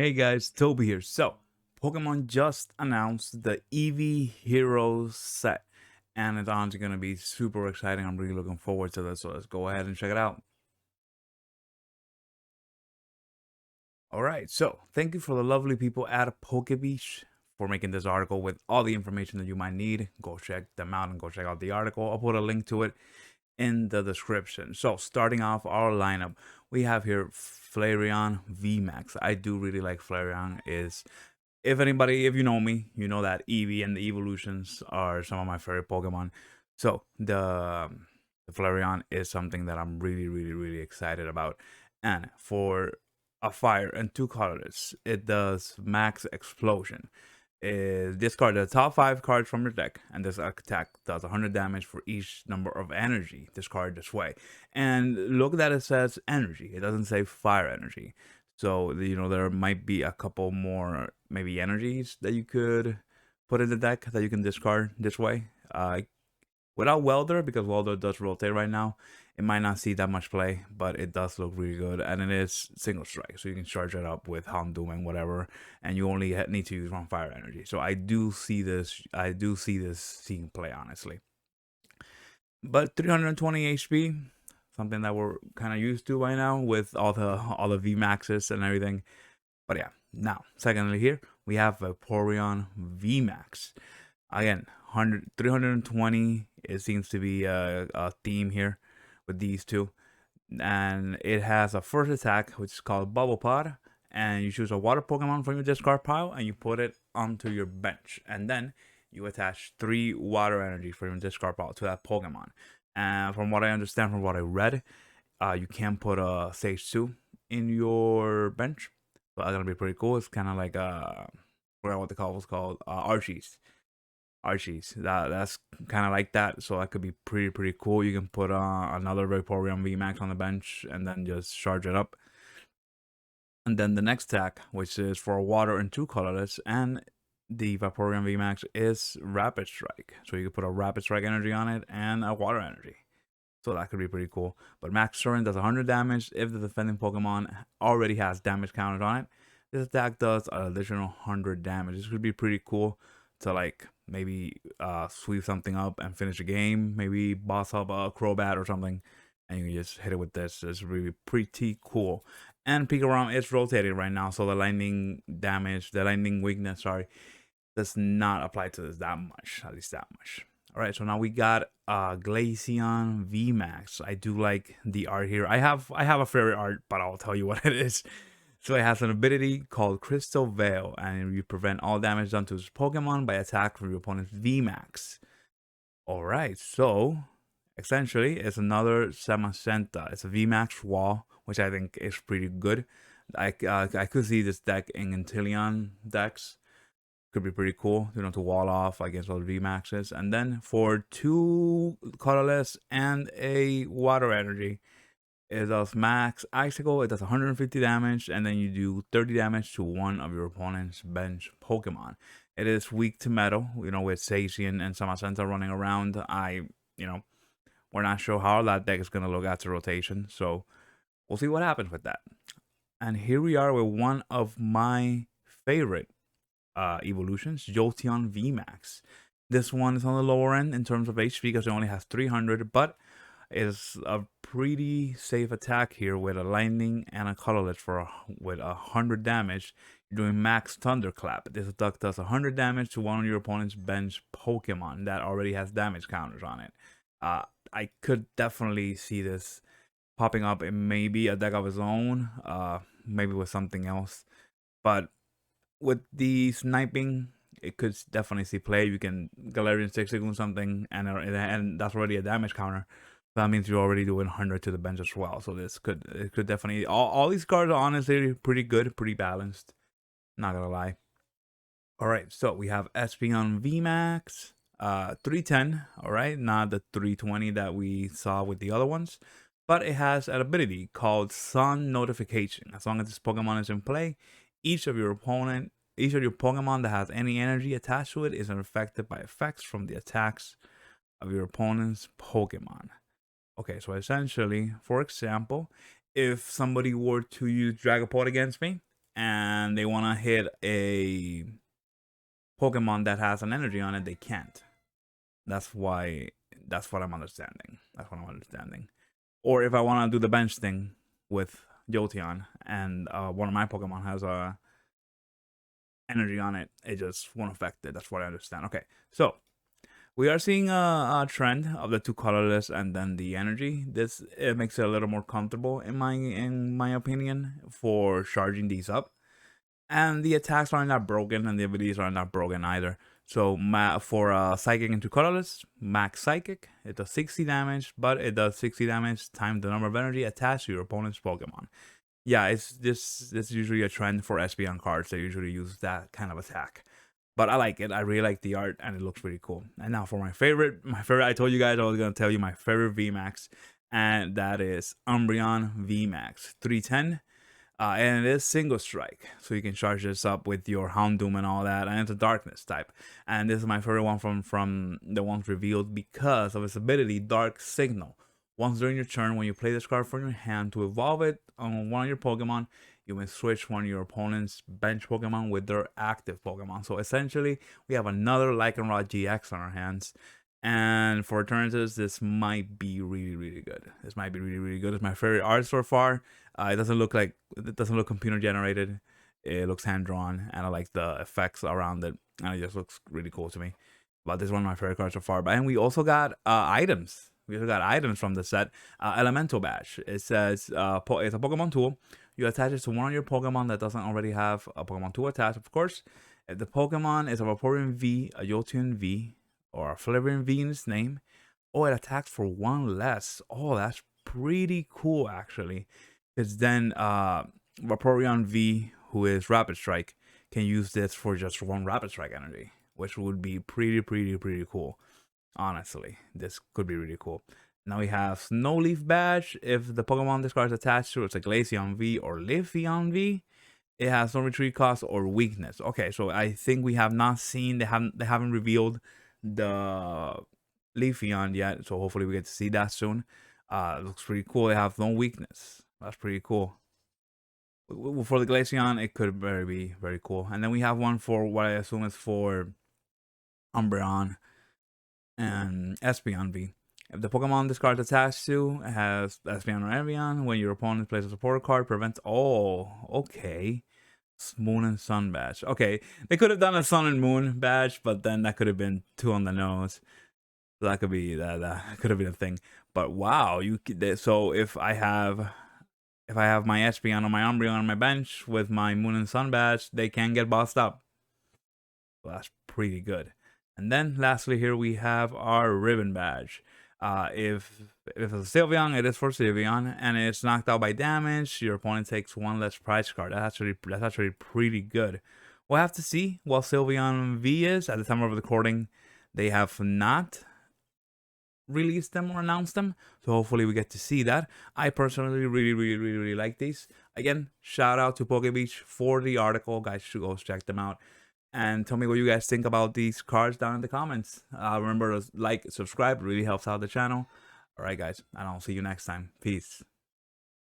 Hey guys, Toby here. So, Pokemon just announced the Eevee Heroes set, and it's honestly going to be super exciting. I'm really looking forward to this, so let's go ahead and check it out. Alright, so thank you for the lovely people at PokeBeach for making this article with all the information that you might need. Go check them out and go check out the article. I'll put a link to it in the description. So, starting off our lineup, we have here Flareon VMAX. I do really like Flareon. If you know me, you know that Eevee and the Eeveelutions are some of my favorite Pokemon. So the Flareon is something that I'm really excited about. And for a fire and two colors, it does max explosion. Discard the top 5 cards from your deck, and this attack does 100 damage for each number of energy discarded this way. And look that it says energy; it doesn't say fire energy. So there might be a couple more maybe energies that you could put in the deck that you can discard this way. Without Welder, because Welder does rotate right now, it might not see that much play, but it does look really good, and it is single strike, so you can charge it up with Houndoom and whatever, and you only need to use one fire energy. So I do see this. I do see this seeing play, honestly. But 320 HP, something that we're kind of used to by now with all the VMAXes and everything. But yeah, now secondly here we have Vaporeon VMAX. Again, 320. It seems to be a theme here with these two, and it has a first attack which is called Bubble Pod, and you choose a water Pokemon from your discard pile and you put it onto your bench, and then you attach 3 water energies from your discard pile to that Pokemon. And from what I understand, from what I read, you can put a Stage 2 in your bench, so that's gonna be pretty cool. It's kind of like I forgot what the call was called, Archie's. That's kind of like that, so that could be pretty cool. You can put another Vaporeon VMAX on the bench and then just charge it up. And then the next attack, which is for water and 2 colorless, and the Vaporeon VMAX is Rapid Strike. So you could put a Rapid Strike energy on it and a water energy. So that could be pretty cool. But Max Turn does 100 damage if the defending Pokemon already has damage counted on it. This attack does an additional 100 damage. This could be pretty cool to like maybe sweep something up and finish a game. Maybe boss up a Crobat or something, and you can just hit it with this. It's really pretty cool. And Pikarom is rotated right now, so the lightning damage, the lightning weakness, sorry, does not apply to this that much, at least that much. All right, so now we got Glaceon VMAX. I do like the art here. I have a favorite art, but I'll tell you what it is. So it has an ability called Crystal Veil, and you prevent all damage done to this Pokemon by attack from your opponent's VMAX. All right, so essentially it's another Samacenta. It's a VMAX wall, which I think is pretty good. I could see this deck in Inteleon decks. Could be pretty cool, to wall off against those VMAXs. And then for 2 colorless and a water energy, it does max icicle. It does 150 damage, and then you do 30 damage to one of your opponent's bench Pokemon. It is weak to metal, with Sacian and Samacenta running around. We're not sure how that deck is gonna look after rotation, so we'll see what happens with that. And here we are with one of my favorite evolutions, Jolteon VMAX. This one is on the lower end in terms of HP because it only has 300, but is a pretty safe attack here with a lightning and a colorless with 100 damage. You're doing max thunderclap. This attack does 100 damage to one of your opponent's bench Pokemon that already has damage counters on it. I could definitely see this popping up in maybe a deck of its own, maybe with something else. But with the sniping, it could definitely see play. You can Galarian Six Signal something, and that's already a damage counter. So that means you're already doing 100 to the bench as well. So it could definitely all these cards are honestly pretty good, pretty balanced. Not gonna lie. All right, so we have Espeon VMAX, 310. All right, not the 320 that we saw with the other ones, but it has an ability called Sun Notification. As long as this Pokemon is in play, each of your Pokemon that has any energy attached to it is affected by effects from the attacks of your opponent's Pokemon. Okay, so essentially, for example, if somebody were to use Dragapult against me and they want to hit a Pokemon that has an energy on it, they can't. That's why. That's what I'm understanding. That's what I'm understanding. Or if I want to do the bench thing with Jolteon, and one of my Pokemon has a energy on it, it just won't affect it. That's what I understand. Okay, so we are seeing a trend of the two colorless and then the energy. This, it makes it a little more comfortable in my opinion for charging these up. And the attacks aren't that broken, and the abilities aren't that broken either. So for Psychic into Colorless, Max Psychic, it does 60 damage, but it does 60 damage times the number of energy attached to your opponent's Pokemon. Yeah, it's this is usually a trend for Espeon cards. They usually use that kind of attack. But I like it. I really like the art, and it looks pretty cool. And now for my favorite, I told you guys I was gonna tell you my favorite VMAX, and that is Umbreon VMAX 310. And it is single strike, so you can charge this up with your Houndoom and all that, and it's a darkness type. And this is my favorite one from the ones revealed because of its ability, Dark Signal. Once during your turn, when you play this card from your hand to evolve it on one of your Pokemon, you may switch one of your opponent's bench Pokemon with their active Pokemon. So essentially, we have another Lycanroc GX on our hands. And for alternatives, this might be really good. This might be really good. It's my favorite art so far. It doesn't look computer generated. It looks hand drawn, and I like the effects around it, and it just looks really cool to me. But this is one of my favorite cards so far. But and we also got items. We also got items from the set. Elemental Badge. It says it's a Pokemon tool. You attach it to one of your Pokemon that doesn't already have a Pokemon tool attached, of course. If the Pokemon is a Vaporeon V, a Jolteon V, or a Flareon V in its name, or it attacks for one less. Oh, that's pretty cool actually. Because then Vaporeon V, who is Rapid Strike, can use this for just one Rapid Strike energy, which would be pretty cool. Honestly, this could be really cool. Now we have Snowleaf Badge. If the Pokemon this card is attached to, it's a Glaceon V or Leafeon V. It has no retreat cost or weakness. Okay, so I think we have not seen, they haven't revealed the Leafeon yet, so hopefully we get to see that soon. It looks pretty cool. They have no weakness. That's pretty cool. For the Glaceon, it could be very cool. And then we have one for what I assume is for Umbreon and Espeon V. If the Pokemon this card is attached to has Espeon or Eevee, when your opponent plays a support card, prevents. Oh, okay. Moon and Sun badge. Okay, they could have done a Sun and Moon badge, but then that could have been too on the nose. That could be that could have been a thing. But wow, so if I have my Espeon or my Umbreon on my bench with my Moon and Sun badge, they can get bossed up. So that's pretty good. And then lastly here we have our Ribbon badge. If it's a Sylveon, it is for Sylveon, and it's knocked out by damage, your opponent takes one less prize card. That's actually pretty good. We'll have to see what Sylveon V is. At the time of recording, they have not released them or announced them, so hopefully we get to see that. I personally really like these. Again, shout out to PokeBeach for the article. Guys should go check them out. And tell me what you guys think about these cards down in the comments. Remember to like, subscribe, it really helps out the channel. Alright guys, and I'll see you next time. Peace.